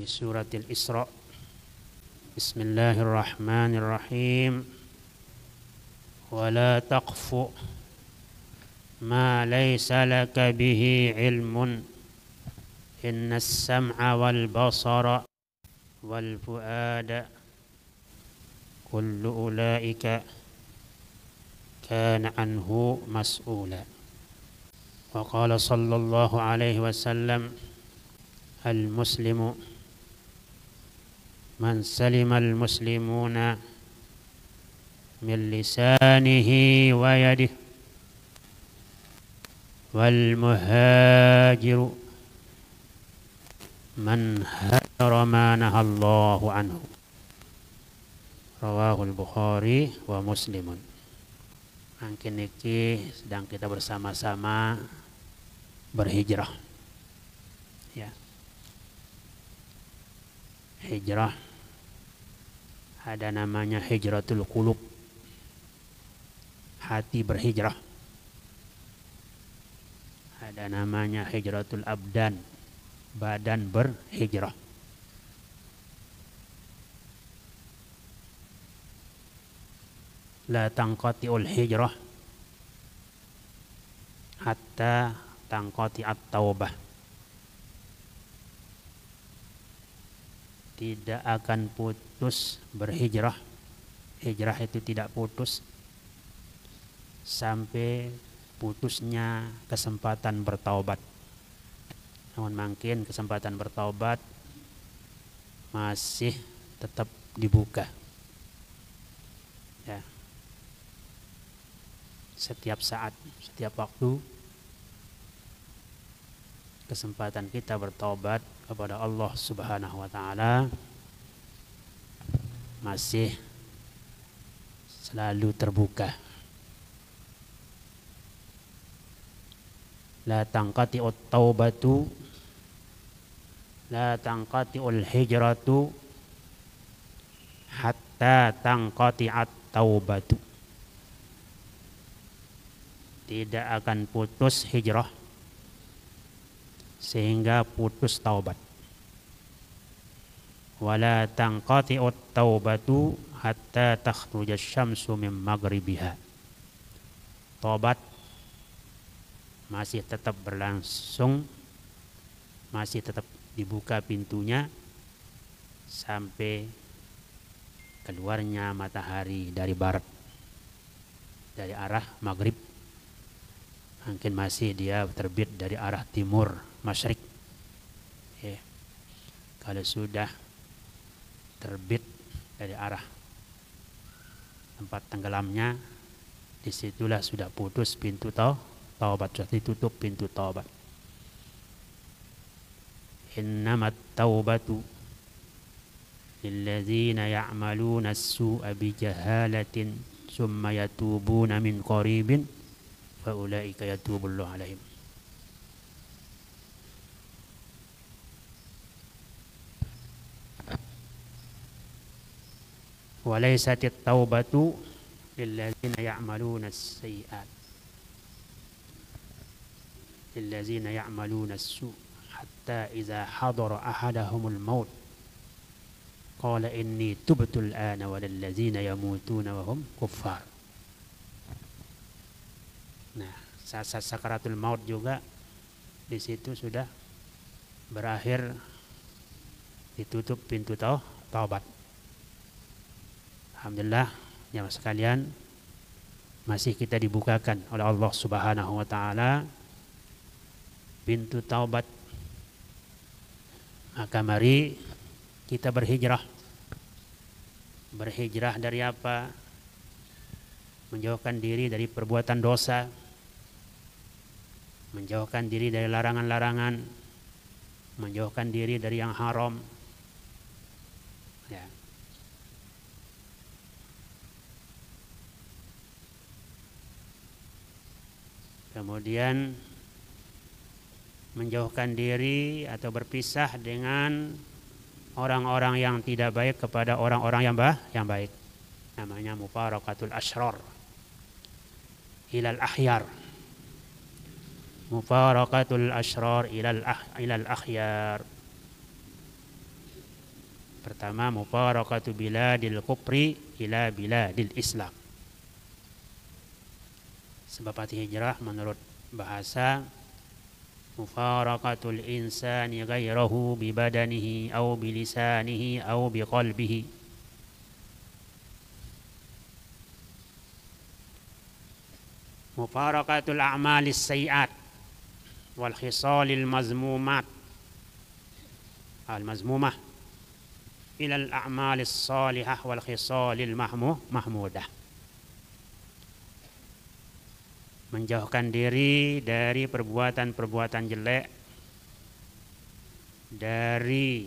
di surat Al-Isra. Bismillahirrahmanirrahim. Wala taqfu ma laysa laka bihi ilmun innas sam'a wal basara wal fuada kullu ulaika kana anhu mas'ula. Wa qala sallallahu alaihi wasallam al-muslimu man salima al-muslimuna min lisanihi wa yadihi wal muhajiru man hajara ma nahallahu anhu. Rawahul Bukhari wa Muslimun. Mungkin niki sedang kita bersama-sama berhijrah. Ya. Hijrah ada namanya hijratul qulub. Hati berhijrah. Ada namanya hijratul abdan. Badan berhijrah. La tanqati'ul hijrah hatta tanqati'at taubah. Tidak akan putus berhijrah. Hijrah itu tidak putus sampai putusnya kesempatan bertaubat. Namun mungkin kesempatan bertaubat masih tetap dibuka. Ya. Setiap saat, setiap waktu kesempatan kita bertaubat kepada Allah Subhanahu wa taala masih selalu terbuka. La tanqati'ut taubatu, la tanqati'ul hijratu hatta tanqati'at taubatu. Tidak akan putus hijrah sehingga putus taubat. Wala tanqati'ut taubatu hatta takhruja syamsu min maghribiha. Taubat masih tetap berlangsung, masih tetap dibuka pintunya sampai keluarnya matahari dari barat, dari arah maghrib. Mungkin masih dia terbit dari arah timur masyrik. Ya. Kalau sudah terbit dari arah tempat tenggelamnya, disitulah sudah putus pintu taubat, sudah ditutup pintu taubat. Innamat taubatu lilladzina ya'maluna as-su'a bijahalatin summa yatubuna min qaribin fa ulaika yatubullahu alaihim. Wa laysatit taubatu lilladzina ya'maluna as-sayyi'at lilladzina ya'maluna as-su' hatta idza hadara ahadahumul maut qala inni tubtu al-ana wa lilladzina yamutuna wa hum kuffar. Nah, saat sakaratul maut juga di situ sudah berakhir ditutup pintu taubat. Alhamdulillah, jamaah sekalian, masih kita dibukakan oleh Allah Subhanahu wa taala pintu taubat. Maka mari kita berhijrah. Berhijrah dari apa? Menjauhkan diri dari perbuatan dosa, menjauhkan diri dari larangan-larangan, menjauhkan diri dari yang haram. Ya. Kemudian menjauhkan diri atau berpisah dengan orang-orang yang tidak baik kepada orang-orang yang baik. Namanya mufaraqatul asyrar ilal akhyar. Mufaraqatul asyrar ilal akhyar. Pertama, mufarakatu biladil kufri ila biladil Islam. Sebab arti hijrah menurut bahasa mufarakatul insani ghairahu bi badanihi au bi lisanihi au bi qalbihi. Mufarakatul a'malis sayyi'at wal khisalil mazmumat al mazmumah ila al a'malis salihah wal khisalil mahmudah. Menjauhkan diri dari perbuatan-perbuatan jelek, dari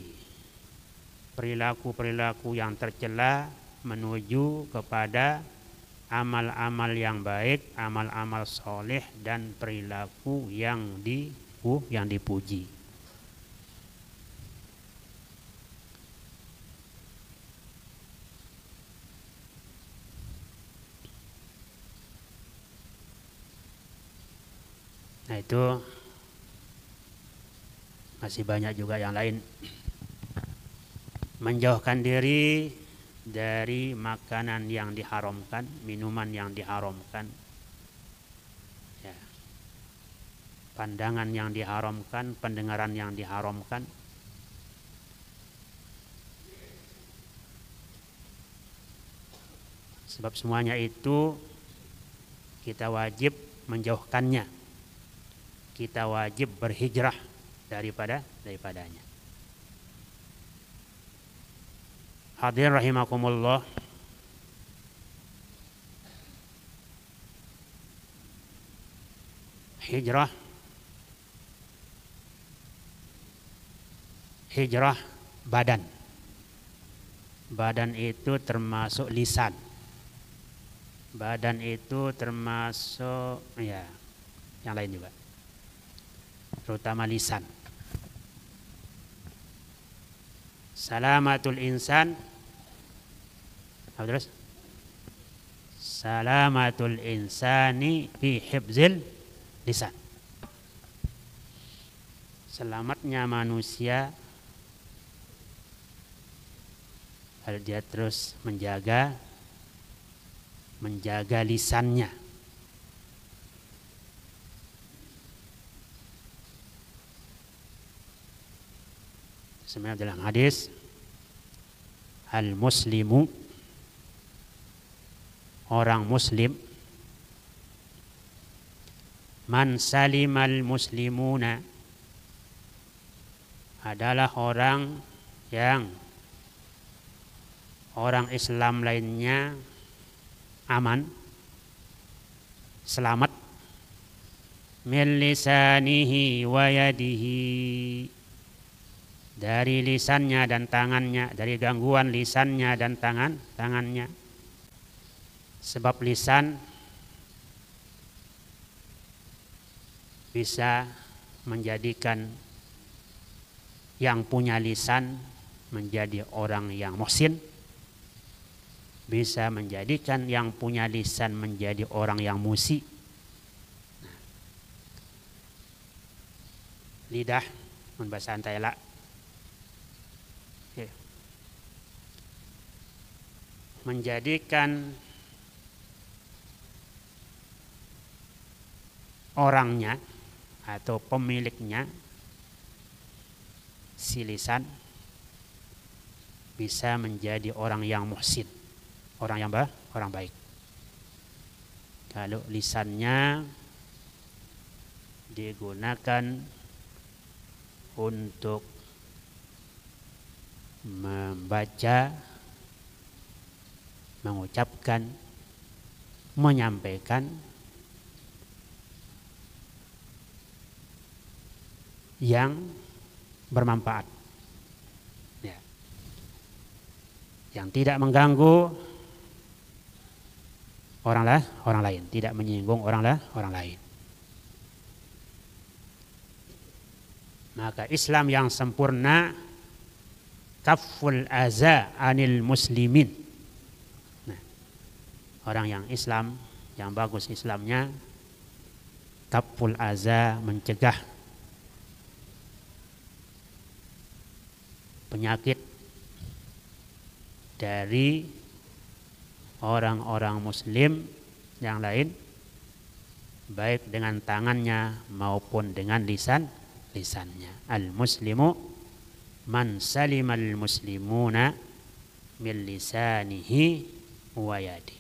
perilaku-perilaku yang tercela menuju kepada amal-amal yang baik, amal-amal soleh dan perilaku yang dipuji. Nah itu masih banyak juga yang lain. Menjauhkan diri dari makanan yang diharamkan, minuman yang diharamkan, ya. Pandangan yang diharamkan, pendengaran yang diharamkan. Sebab semuanya itu kita wajib menjauhkannya. Kita wajib berhijrah daripadanya. Hadirin rahimakumullah. Hijrah badan. Badan itu termasuk lisan. Badan itu termasuk ya yang lain juga. Terutama lisan. Salamatul insan. Apa terus? Salamatul insani fi hifzil lisan. Selamatnya manusia kalau dia terus menjaga lisannya. Sebenarnya dalam hadis al-muslimu, orang muslim, man salimal muslimuna, adalah orang yang orang Islam lainnya aman, selamat, min lisanihi wa yadihi, dari lisannya dan tangannya, dari gangguan lisannya dan tangannya. Sebab lisan bisa menjadikan yang punya lisan menjadi orang yang muhsin, bisa menjadikan yang punya lisan menjadi orang yang musi. Lidah bahasa Antayla menjadikan orangnya atau pemiliknya, si lisan, bisa menjadi orang yang muhsin, orang baik. Kalau lisannya digunakan untuk membaca, mengucapkan, menyampaikan yang bermanfaat, ya. Yang tidak mengganggu orang lain, tidak menyinggung orang lain. Maka Islam yang sempurna kaful aza anil muslimin. Nah, orang yang Islam, yang bagus Islamnya, kaful aza, mencegah penyakit dari orang-orang muslim yang lain, baik dengan tangannya maupun dengan lisannya. Al-muslimu man salimal muslimuna min lisanihi wa yadi.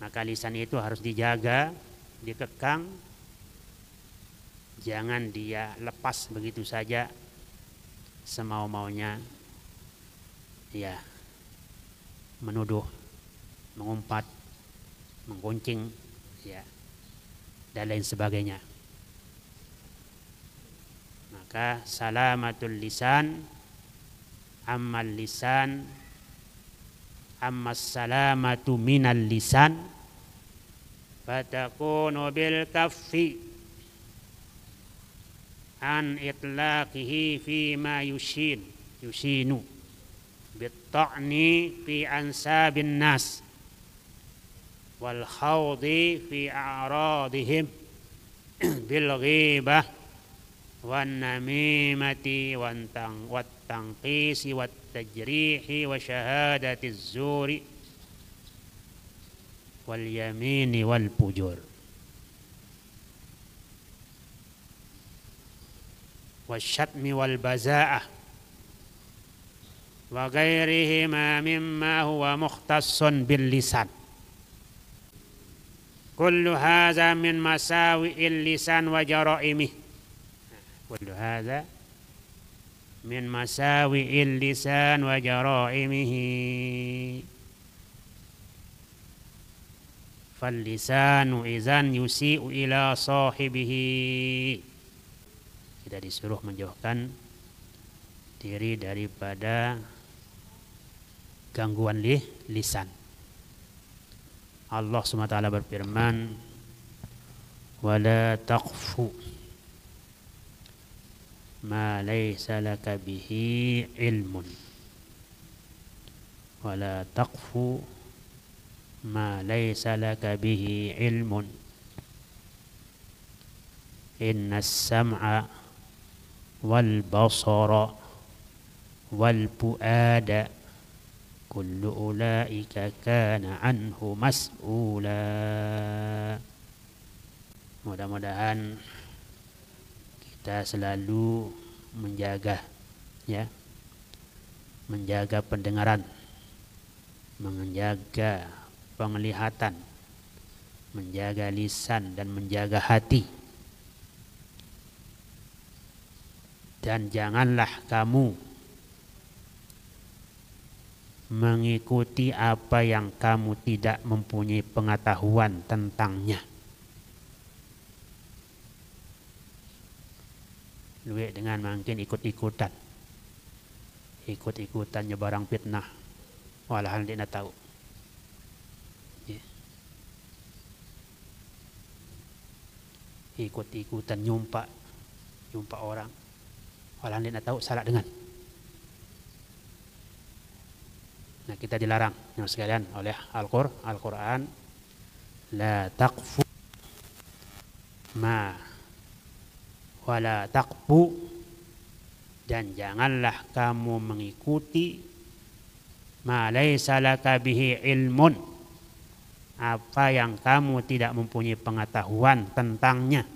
Maka lisan itu harus dijaga, dikekang, jangan dia lepas begitu saja semau-maunya, ya, menuduh, mengumpat, menggunjing, ya, dan lain sebagainya. Maka salamatul lisan, ammal lisan, ammas salamatu minal lisan, fatakunu bil kaffi an itlaqihi fi ma yushinu bit-ta'ni fi ansabin nas wal khawdi fi a'radihim bil ghibah wan namimati wat tanqisi wat tajrihi wa syahadatiz zuri wal yamini wal fujur wasyatmi wal bazaa'ah wa ghairihima mimma huwa mukhtassun bil lisan. Kullu hadza min masawi'il lisan wa jara'imih. Kullu hadza min masawi'il lisan wa jara'imihi. Fal lisanu idzan yusi'u ila sahibihi. Kita disuruh menjauhkan diri daripada gangguan lisan. Allah SWT berfirman, wala taqfu ma laysa laka bihi ilmun, wala taqfu ma laysa laka bihi ilmun, inna as-sam'a wal basara wal fuada kullu ulaika kana anhu mas'ula. Mudah-mudahan kita selalu menjaga, ya, menjaga pendengaran, menjaga penglihatan, menjaga lisan dan menjaga hati. Dan janganlah kamu mengikuti apa yang kamu tidak mempunyai pengetahuan tentangnya. Lebih dengan mungkin ikut-ikutan nyebarang fitnah, walahan dia tahu. Ya. Ikut-ikutan nyumpa orang, walahan dia tahu salah dengan. Nah, kita dilarang yang sekalian oleh Al-Quran, la taqfu ma wala taqfu, dan janganlah kamu mengikuti ma laisa laka bihi ilmun, apa yang kamu tidak mempunyai pengetahuan tentangnya.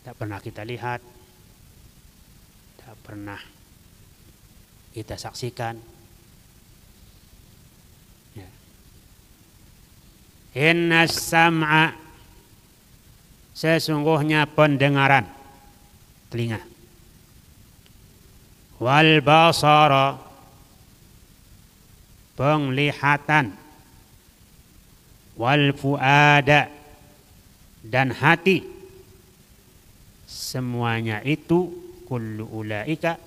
Tak pernah kita lihat, tak pernah kita saksikan. Inna sam'a, sesungguhnya pendengaran, telinga, wal basara, penglihatan, wal fuada, dan hati, semuanya itu kullu ulaika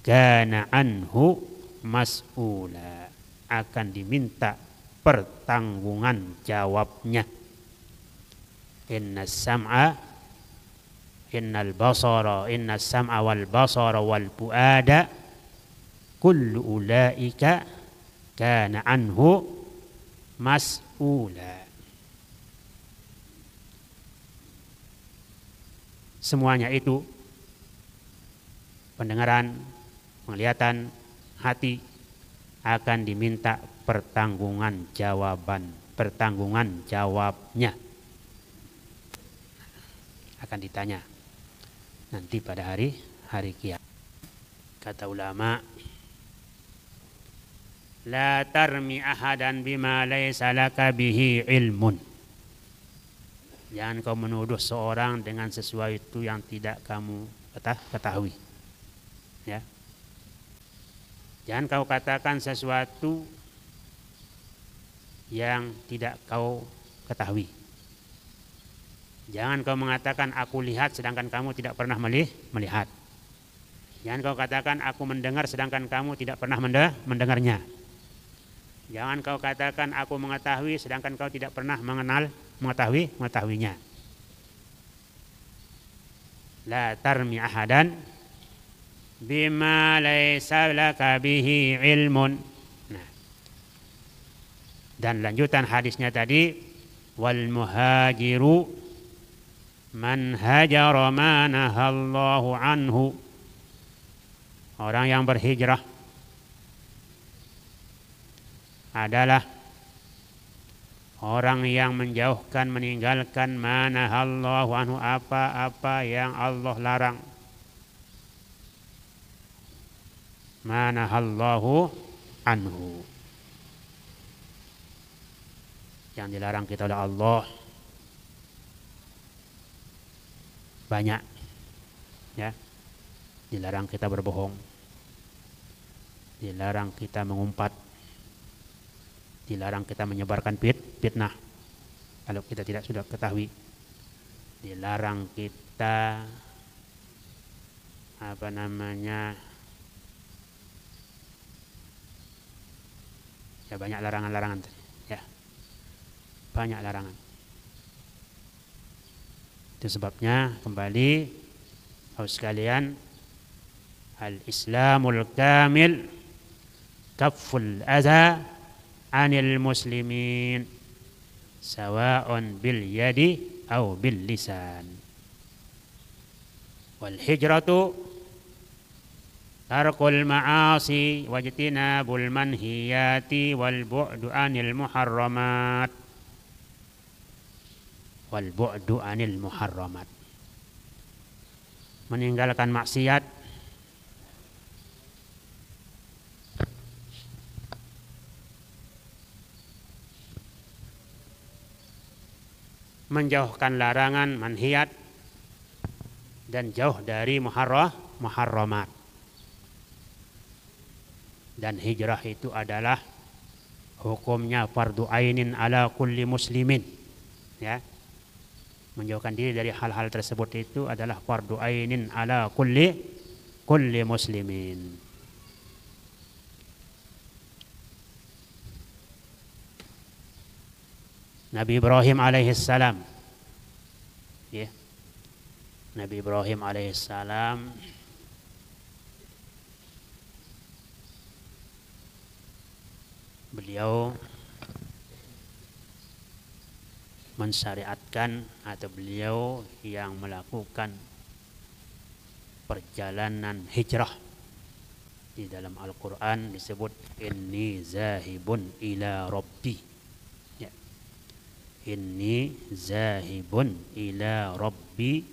kana anhu mas'ula, akan diminta pertanggungan jawabnya. Innas sam'a, innal basara, innas sam'a wal basara wal fuada kullu ulaika kana anhu mas'ula. Semuanya itu pendengaran, penglihatan, hati akan diminta pertanggungan jawabnya. Akan ditanya nanti pada hari kiamat. Kata ulama, la tarmi ahadan bima laysa laka bihi ilmun. Jangan kau menuduh seorang dengan sesuatu yang tidak kamu ketahui. Ya. Jangan kau katakan sesuatu yang tidak kau ketahui. Jangan kau mengatakan aku lihat sedangkan kamu tidak pernah melihat. Jangan kau katakan aku mendengar sedangkan kamu tidak pernah mendengarnya. Jangan kau katakan aku mengetahui sedangkan kau tidak pernah mengetahuinya. La tarmi ahadan bima laysa laka bihi ilmun. Nah. Dan lanjutan hadisnya tadi, wal muhajiru man hajara ma nahallahu anhu. Orang yang berhijrah adalah orang yang meninggalkan ma nahallahu anhu, apa-apa yang Allah larang. Ma nahallahu anhu. Yang dilarang kita oleh Allah banyak, ya. Dilarang kita berbohong, dilarang kita mengumpat, dilarang kita menyebarkan fitnah kalau kita tidak sudah ketahui, dilarang kita ya banyak larangan-larangan, ya banyak larangan. Itu sebabnya kembali harus sekalian, al-Islamul kamil kaful adza anil muslimin sawa'un bil yadi aw bil lisan. Wal hijratu tarkul ma'asi wajtinabul manhiyati wal bu'du anil muharramat. Wal bu'du anil muharramat. Meninggalkan maksiat, menjauhkan larangan manhiyat, dan jauh dari muharramat. Dan hijrah itu adalah hukumnya fardu ainin ala kulli muslimin, ya. Menjauhkan diri dari hal-hal tersebut itu adalah fardu ainin ala kulli muslimin. Nabi Ibrahim alaihissalam, ya. Nabi Ibrahim alaihissalam beliau mensyariatkan atau beliau yang melakukan perjalanan hijrah. Di dalam Al-Quran disebut inni zahibun ila rabbi, ya. Inni zahibun ila rabbi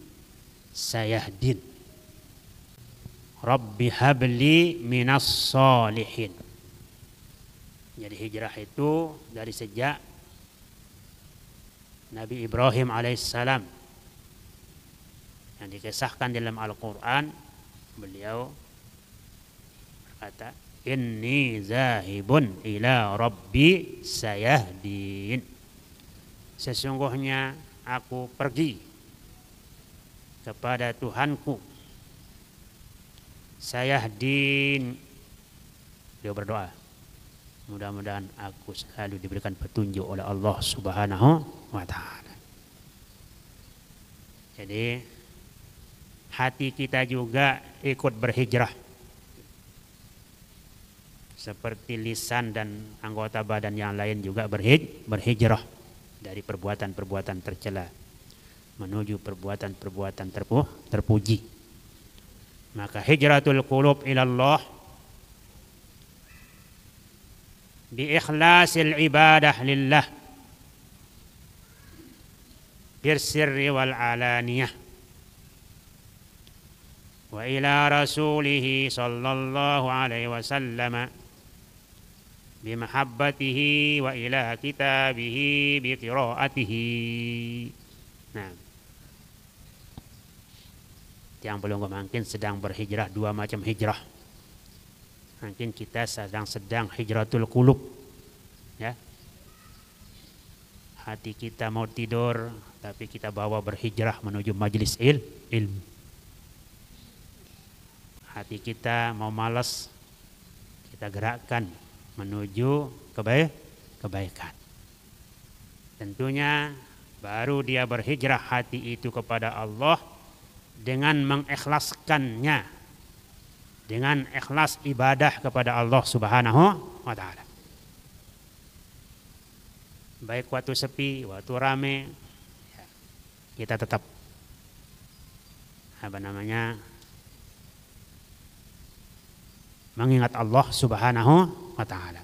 sayahdin rabbi habli minas solihin. Jadi hijrah itu dari sejak Nabi Ibrahim alaihissalam yang dikisahkan dalam Al-Quran. Beliau berkata, inni zahibun ila rabbi sayahdin. Sesungguhnya aku pergi kepada Tuhanku sayahdin. Beliau berdoa, mudah-mudahan aku selalu diberikan petunjuk oleh Allah Subhanahu wa ta'ala. Jadi hati kita juga ikut berhijrah, seperti lisan dan anggota badan yang lain juga berhijrah dari perbuatan-perbuatan tercela menuju perbuatan-perbuatan terpuji, Maka hijratul qulub ilallah bi ikhlasil ibadah lillah bir sirri wal alaniyah wa ila rasulihi sallallahu alaihi wasallam bi mahabbatihi wa ila kitabihi bi qiraatihi. Nah, yang belum mungkin sedang berhijrah, dua macam hijrah. Mungkin kita sedang hijratul qulub, ya. Hati kita mau tidur, tapi kita bawa berhijrah menuju majelis ilmu. Hati kita mau malas, kita gerakkan menuju kebaikan. Tentunya baru dia berhijrah hati itu kepada Allah dengan mengikhlaskannya, dengan ikhlas ibadah kepada Allah Subhanahu wa ta'ala. Baik waktu sepi, waktu rame, kita tetap mengingat Allah Subhanahu wa ta'ala.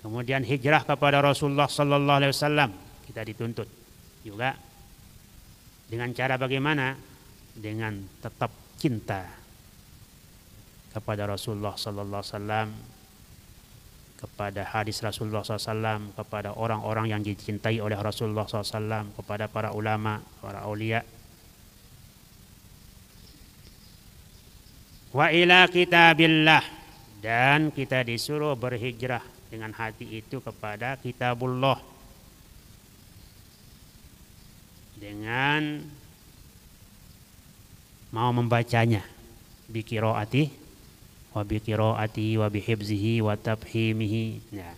Kemudian hijrah kepada Rasulullah sallallahu alaihi wasallam, kita dituntut juga dengan cara bagaimana? Dengan tetap cinta kepada Rasulullah sallallahu alaihi wasallam, kepada hadis Rasulullah SAW, kepada orang-orang yang dicintai oleh Rasulullah SAW, kepada para ulama, para aulia. Wa ila kitabillah, dan kita disuruh berhijrah dengan hati itu kepada kitabullah, dengan mau membacanya, biqiraati wa biqiraati wa bihibzihi wa tabhimihi, ya,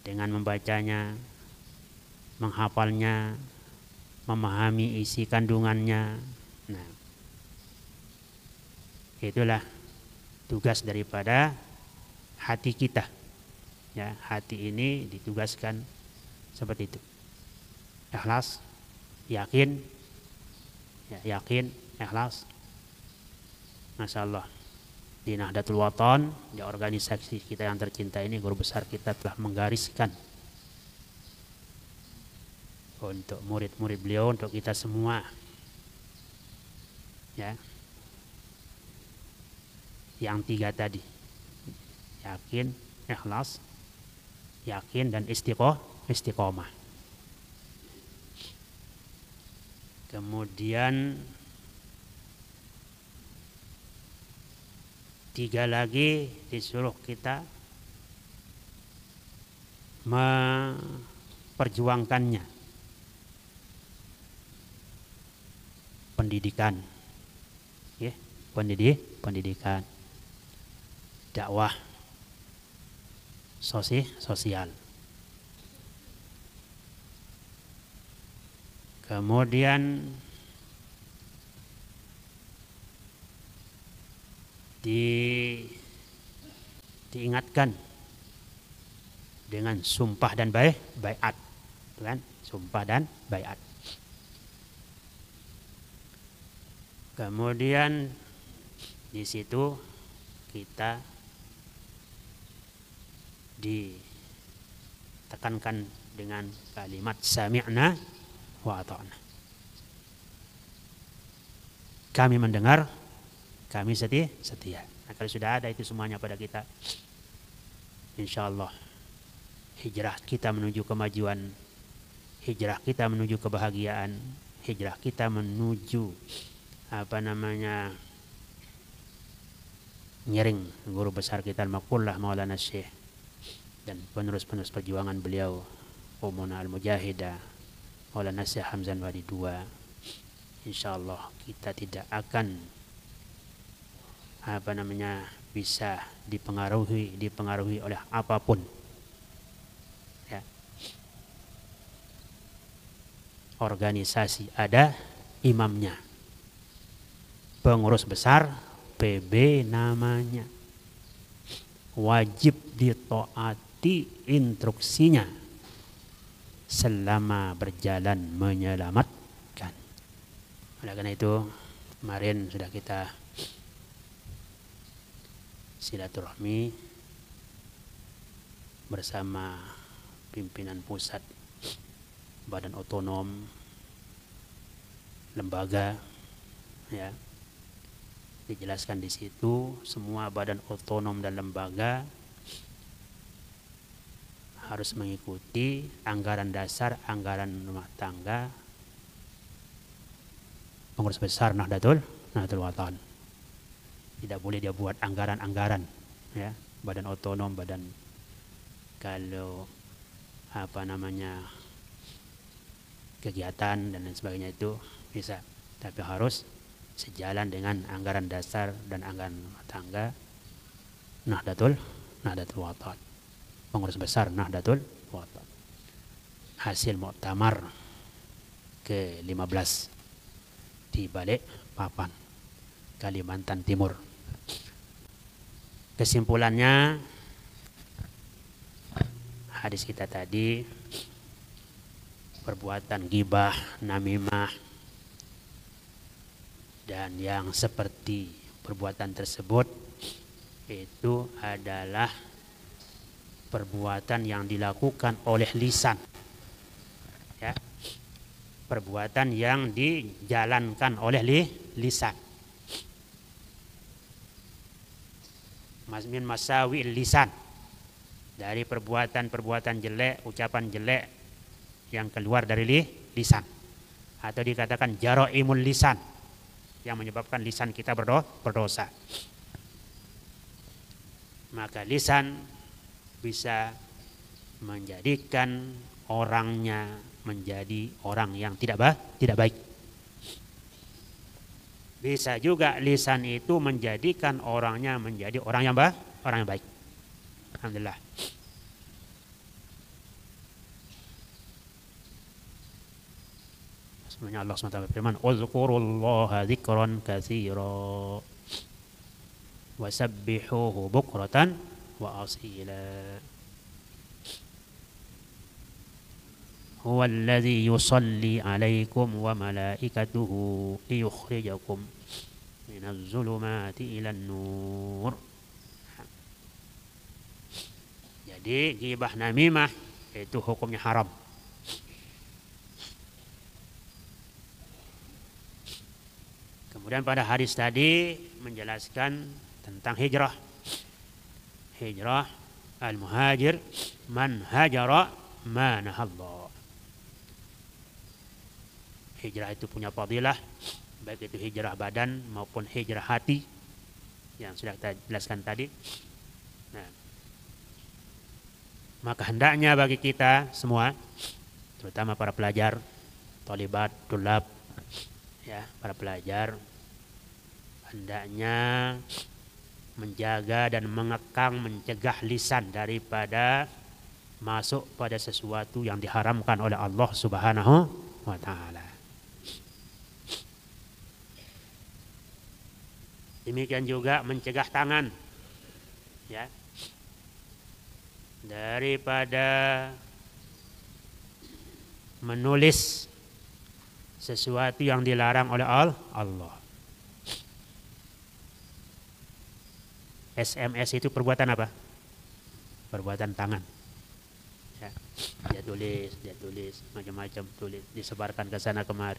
dengan membacanya, menghafalnya, memahami isi kandungannya. Nah, itulah tugas daripada hati kita, ya. Hati ini ditugaskan seperti itu, ikhlas, yakin, ya, yakin, ikhlas. Masya Allah, di Nahdlatul Wathon, di organisasi kita yang tercinta ini, guru besar kita telah menggariskan untuk murid-murid beliau, untuk kita semua, ya, yang tiga tadi, yakin, ikhlas, yakin, dan istiqomah. Kemudian tiga lagi disuruh kita memperjuangkannya. Pendidikan, ya, pendidikan, dakwah, sosial. Kemudian diingatkan dengan sumpah dan baiat, kan? Sumpah dan baiat. Kemudian di situ kita ditekankan dengan kalimat sami'na wa ata'na. Kami mendengar, kami setia. Nah, kalau sudah ada itu semuanya pada kita, insya Allah hijrah kita menuju kemajuan, hijrah kita menuju kebahagiaan, hijrah kita menuju nyiring guru besar kita Al-Maqullah Maulana Syekh dan penerus-penerus perjuangan beliau, Umuna Al-Mujahidah Maulana Syekh Hamzan Wadi II. Insya Allah kita tidak akan bisa dipengaruhi oleh apapun, ya. Organisasi ada imamnya, pengurus besar PB namanya, wajib ditaati instruksinya selama berjalan menyelamatkan. Oleh karena itu Kemarin sudah kita silaturahmi bersama pimpinan pusat badan otonom lembaga, ya. Dijelaskan di situ semua badan otonom dan lembaga harus mengikuti anggaran dasar, anggaran rumah tangga pengurus besar Nahdlatul Wathon. Tidak boleh dia buat anggaran-anggaran, ya, badan otonom, badan kalau kegiatan dan lain sebagainya itu bisa, tapi harus sejalan dengan anggaran dasar dan anggaran rumah tangga Nahdlatul Wathon, pengurus besar Nahdlatul Wathon. Hasil muktamar ke-15 di Balikpapan, Kalimantan Timur. Kesimpulannya, hadis kita tadi, perbuatan ghibah, namimah, dan yang seperti perbuatan tersebut itu adalah perbuatan yang dilakukan oleh lisan, ya, perbuatan yang dijalankan oleh lisan. Min masawi lisan, dari perbuatan jelek, ucapan jelek yang keluar dari lisan, atau dikatakan jaraimul lisan, yang menyebabkan lisan kita berdosa. Maka lisan bisa menjadikan orangnya menjadi orang yang tidak baik. Bisa juga lisan itu menjadikan orangnya menjadi orang yang baik. Alhamdulillah. Sebenarnya Allah SWT berfirman, "Uzkurullaha dzikran katsira wasabbihuhu bukratan wa asila." Huwa alladhi yusalli alaikum wa malaikatuhu liyukhrijakum minaz zulumati ilan nur. Jadi ghibah namimah itu hukumnya haram. Kemudian pada hadis tadi menjelaskan tentang hijrah. Hijrah al-muhajir man hajara ma nahallah. Hijrah itu punya fadilah, baik itu hijrah badan maupun hijrah hati yang sudah kita jelaskan tadi. Nah, maka hendaknya bagi kita semua, terutama para pelajar, thalibat, tulab, ya, para pelajar, hendaknya menjaga dan mengekang, mencegah lisan daripada masuk pada sesuatu yang diharamkan oleh Allah Subhanahu wa Ta'ala. Demikian juga mencegah tangan, ya, daripada menulis sesuatu yang dilarang oleh Allah. SMS itu perbuatan apa? Perbuatan tangan. Ya, dia tulis macam-macam, tulis, disebarkan ke sana kemari.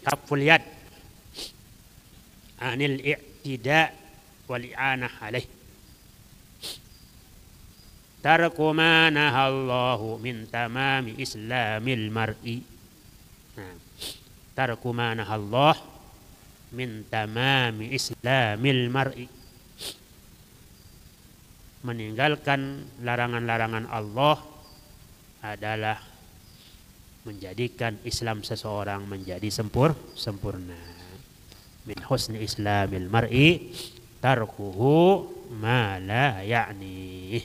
Kaful yad anil i'tida wal i'anah alaih. Tarku ma nahallahu min tamami islamil mar'i. Tarku ma nahallahu min tamami islamil mar'i. Meninggalkan larangan-larangan Allah adalah menjadikan Islam seseorang menjadi sempurna. Min husni islamil mar'i tarkuhu ma la ya'ni.